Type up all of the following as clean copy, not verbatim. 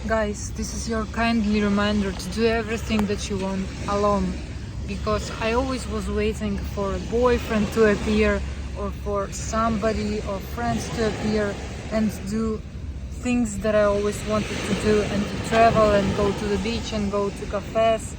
Guys, this is your kindly reminder to do everything that you want alone, because I always was waiting for a boyfriend to appear or for somebody or friends to appear and to do things that I always wanted to do, and to travel and go to the beach and go to cafes.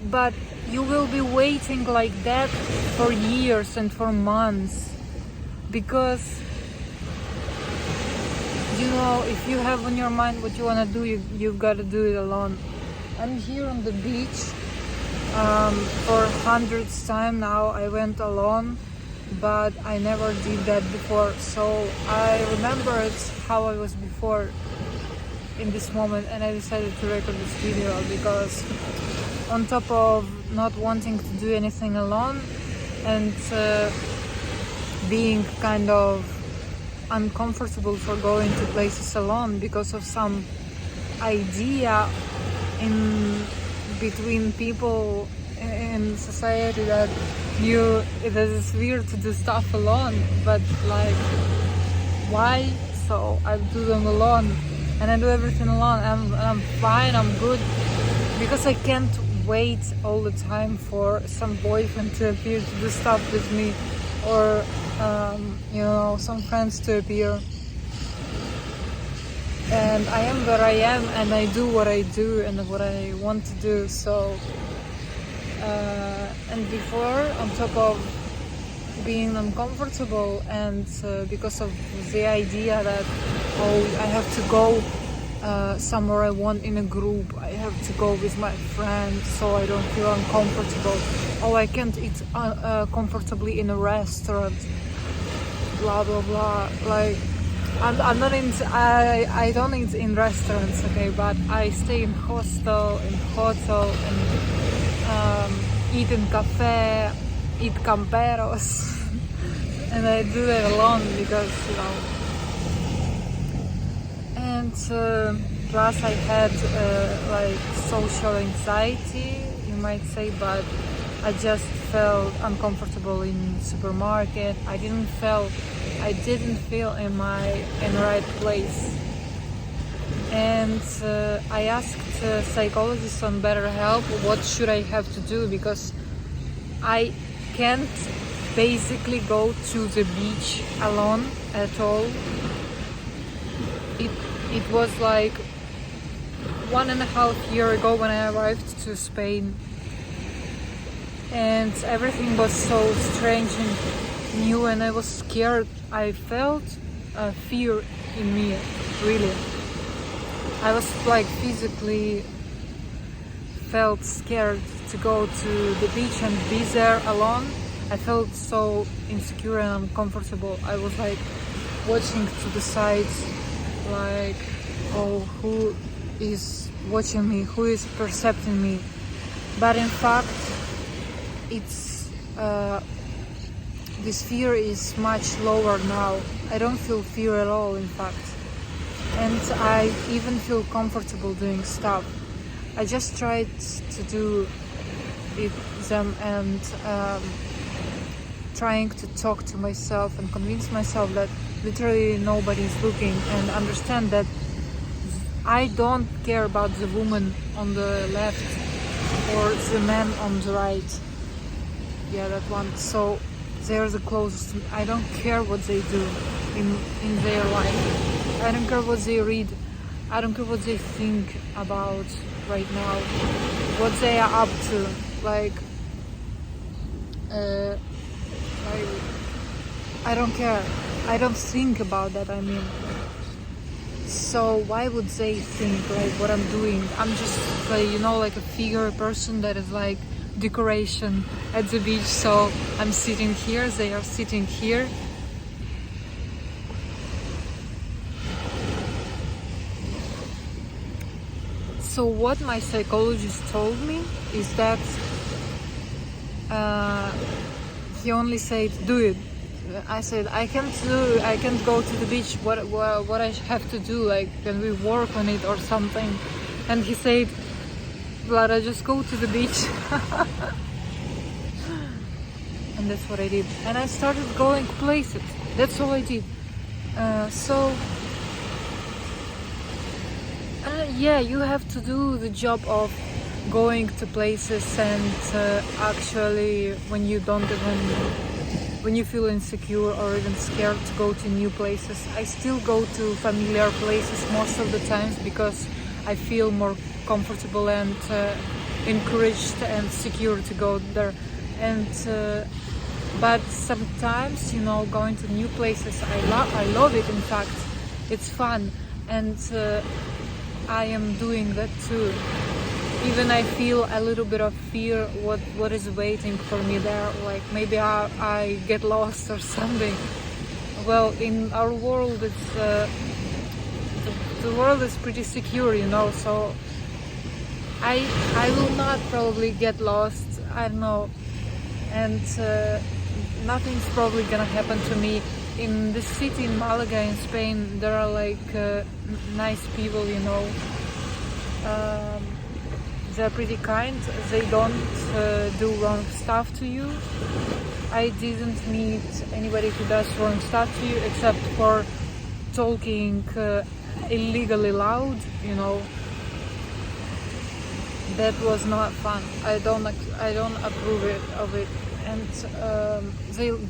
But you will be waiting like that for years and for months, because if you have on your mind what you want to do, you've got to do it alone. I'm here on the beach for hundredth time now. I went alone, but I never did that before, so I remembered how I was before in this moment, and I decided to record this video because on top of not wanting to do anything alone and being kind of uncomfortable for going to places alone because of some idea in between people in society that it is weird to do stuff alone, but like, why? So I do them alone, and I do everything alone. I'm fine, I'm good, because I can't wait all the time for some boyfriend to appear to do stuff with me, or some friends to appear. And I am where I am, and I do what I do and what I want to do. So and before, on top of being uncomfortable and because of the idea that I have to go somewhere I want in a group, I have to go with my friends so I don't feel uncomfortable. I can't eat comfortably in a restaurant, blah blah blah. Like, I'm not into, I don't eat in restaurants, okay, but I stay in hotel, and eat in cafe, eat camperos, and I do that alone because and plus I had like social anxiety, you might say, but I just felt uncomfortable in supermarket. I didn't feel in the right place. And I asked a psychologist on BetterHelp what should I have to do, because I can't basically go to the beach alone at all. It was like 1.5 years ago when I arrived to Spain, and everything was so strange and new, and I was scared. I felt fear in me, really. I was like physically felt scared to go to the beach and be there alone. I felt so insecure and uncomfortable. I was like watching to the sides, like, who is watching me, who is perceiving me. But in fact, it's this fear is much lower now. I don't feel fear at all, in fact, and I even feel comfortable doing stuff. I just tried to do them and trying to talk to myself and convince myself that literally nobody is looking, and understand that I don't care about the woman on the left or the man on the right. Yeah, that one. So they're the closest. I don't care what they do in their life. I don't care what they read. I don't care what they think about right now, what they are up to. Like, I don't care. I don't think about that, I mean. So why would they think like what I'm doing? I'm just like, like a figure person that is like decoration at the beach. So I'm sitting here, they are sitting here. So what my psychologist told me is that he only said, do it. I said, I can't go to the beach. What I have to do? Like, can we work on it or something? And he said, Vlada, just go to the beach. And that's what I did. And I started going places. That's all I did. So yeah, you have to do the job of going to places, and actually when you feel insecure or even scared to go to new places, I still go to familiar places most of the times because I feel more comfortable and encouraged and secure to go there. And but sometimes, going to new places, I love it. In fact, it's fun, and I am doing that too. Even I feel a little bit of fear what is waiting for me there, like maybe I get lost or something. Well, in our world, it's the world is pretty secure, so I will not probably get lost, I don't know, and nothing's probably gonna happen to me. In this city, in Malaga, in Spain, there are like nice people, they're pretty kind. They don't do wrong stuff to you. I didn't meet anybody who does wrong stuff to you except for talking illegally loud, That was not fun. I don't approve of it, and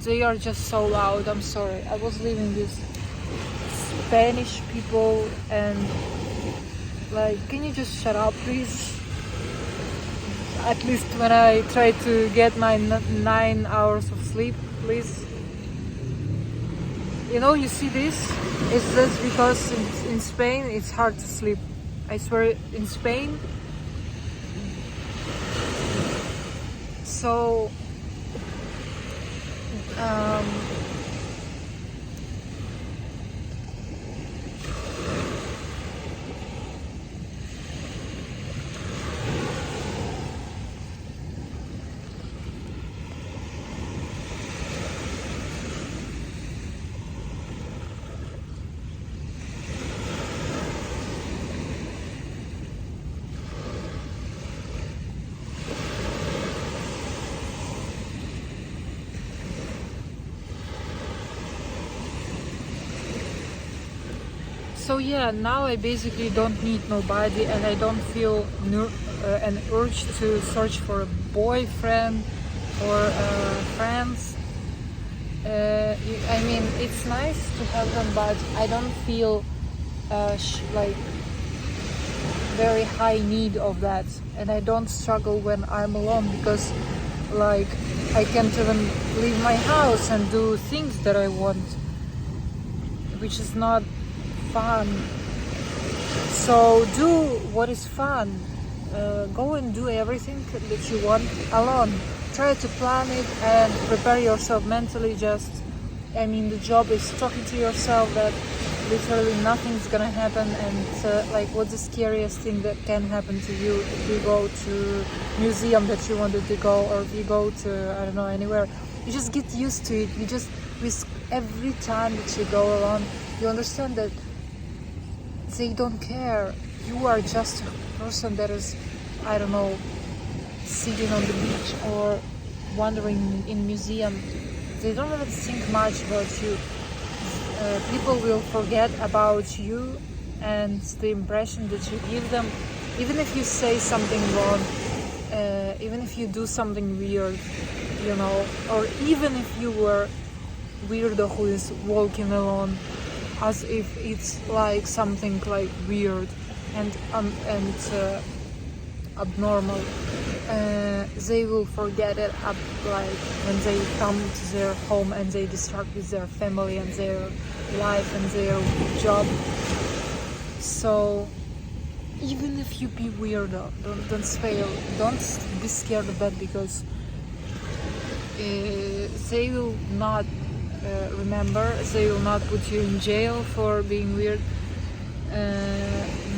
they are just so loud. I'm sorry. I was living with Spanish people, and like, can you just shut up, please? At least when I try to get my 9 hours of sleep, please. You see this? It's just because in Spain it's hard to sleep. I swear, in Spain. So So yeah, now I basically don't need nobody, and I don't feel an urge to search for a boyfriend or friends. I mean, it's nice to have them, but I don't feel like very high need of that, and I don't struggle when I'm alone because, like, I can't even leave my house and do things that I want, which is not fun. So do what is fun. Go and do everything that you want alone. Try to plan it and prepare yourself mentally. The job is talking to yourself that literally nothing's gonna happen, and like, what's the scariest thing that can happen to you if you go to museum that you wanted to go, or if you go to, I don't know, anywhere. You just get used to it. With every time that you go alone, you understand that they don't care. You are just a person that is, I don't know, sitting on the beach or wandering in museum. They don't even think much about you. People will forget about you and the impression that you give them, even if you say something wrong, even if you do something weird, or even if you were weirdo who is walking alone, as if it's like something like weird and abnormal. They will forget it up, like, when they come to their home and they distract with their family and their life and their job. So even if you be weirdo, don't fail. Don't be scared of that, because they will not remember. They will not put you in jail for being weird.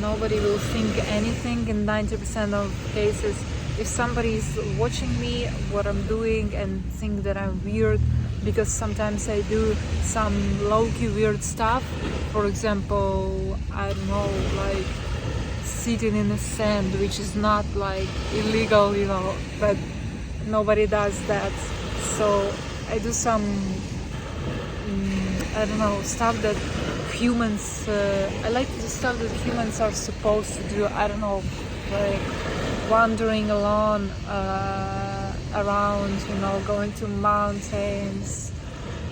Nobody will think anything in 90% of cases. If somebody is watching me, what I'm doing, and think that I'm weird, because sometimes I do some low-key weird stuff. For example, I don't know, like sitting in the sand, which is not like illegal, but nobody does that. So I do some I don't know, stuff that humans, I like the stuff that humans are supposed to do. I don't know, like wandering alone around, you know, going to mountains,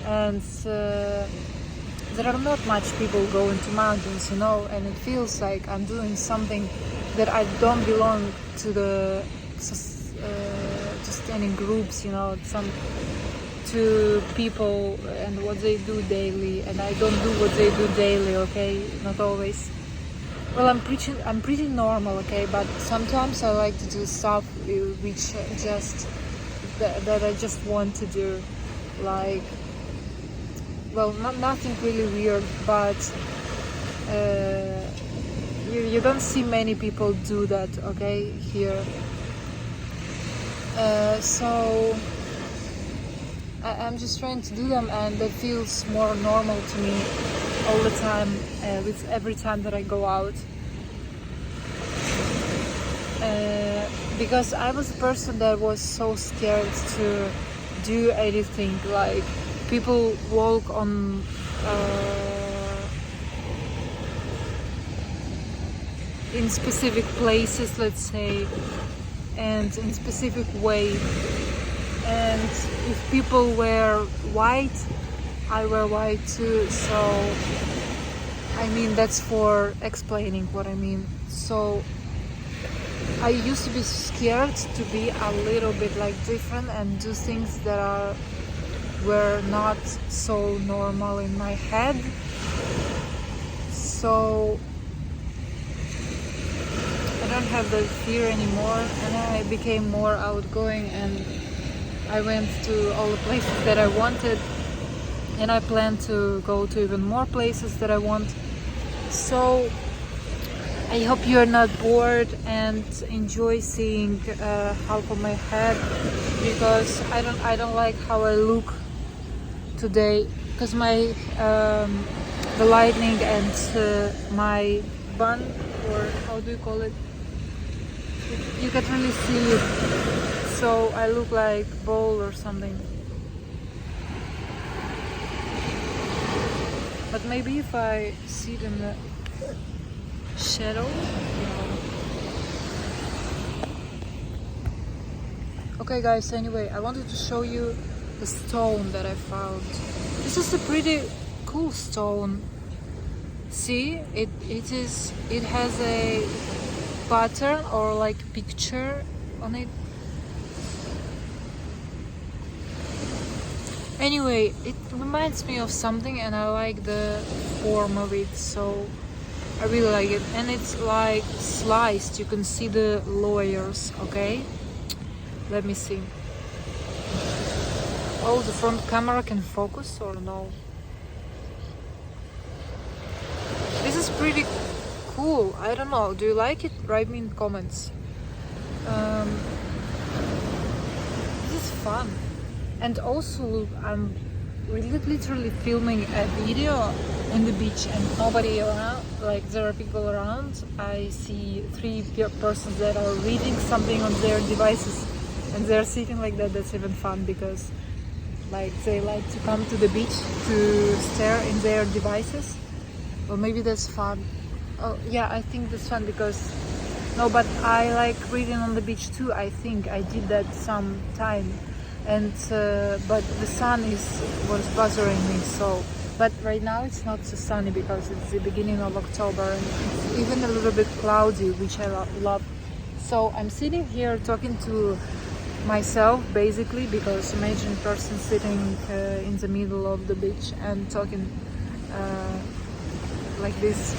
and there are not much people going to mountains, you know, and it feels like I'm doing something that I don't belong to the just any groups, you know, to people and what they do daily, and I don't do what they do daily, okay, not always. Well, I'm pretty normal, okay, but sometimes I like to do stuff which just that I just want to do, like, well, nothing really weird, but you don't see many people do that, okay, here. So I'm just trying to do them, and it feels more normal to me all the time, with every time that I go out. Because I was a person that was so scared to do anything, like people walk on in specific places, let's say, and in specific way, and if people wear white, I wear white too, so I mean, that's for explaining what I mean. So I used to be scared to be a little bit like different and do things that were not so normal in my head. So I don't have that fear anymore, and I became more outgoing, and I went to all the places that I wanted, and I plan to go to even more places that I want. So I hope you're not bored and enjoy seeing half of my head, because I don't like how I look today, because my the lightning and my bun, or how do you call it, you can't really see it, so I look like ball or something. But maybe if I sit in the shadow, okay guys, anyway, I wanted to show you the stone that I found. This is a pretty cool stone. See, it has a pattern or like picture on it. Anyway, it reminds me of something, and I like the form of it, so I really like it. And it's like sliced, you can see the layers, okay? Let me see. Oh, the front camera can focus or no? This is pretty cool. I don't know. Do you like it? Write me in comments. This is fun. And also, look, I'm literally filming a video in the beach and nobody around. Like, there are people around. I see 3 persons that are reading something on their devices, and they're sitting like that. That's even fun, because like they like to come to the beach to stare in their devices. Well, maybe that's fun. Oh yeah, I think that's fun, because no, but I like reading on the beach too. I think I did that some time, and but the sun was bothering me. So, but right now it's not so sunny because it's the beginning of October, and it's even a little bit cloudy, which I love. So I'm sitting here talking to myself basically, because imagine a person sitting in the middle of the beach and talking like this.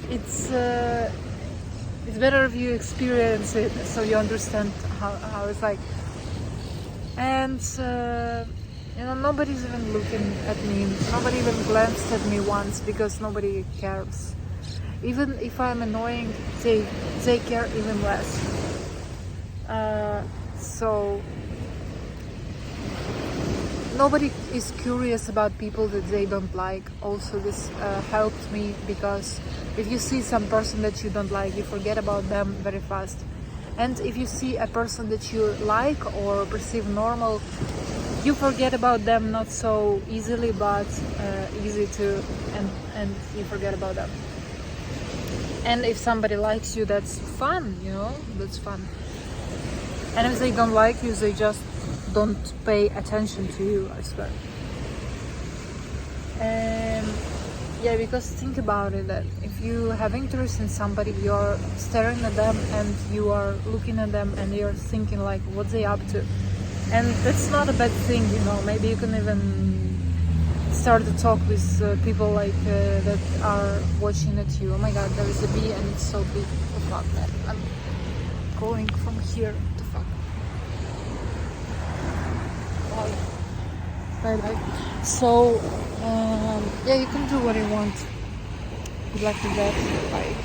It's better if you experience it, so you understand how it's like. And you know, nobody's even looking at me, nobody even glanced at me once, because nobody cares. Even if I'm annoying, they care even less. So nobody is curious about people that they don't like. Also, this helped me, because if you see some person that you don't like, you forget about them very fast. And if you see a person that you like or perceive normal, you forget about them not so easily, but easy to, and you forget about them. And if somebody likes you, that's fun, you know, that's fun. And if they don't like you, they just don't pay attention to you, I swear. Yeah, because think about it, that if you have interest in somebody, you're staring at them and you are looking at them and you're thinking like what they up to. And that's not a bad thing, you know. Maybe you can even start to talk with people like that are watching at you. Oh my god, there is a bee and it's so big. Oh fuck, man. I'm going from here to fuck. Bye. Bye bye. So, yeah, you can do what you want. Good luck with that. Bye.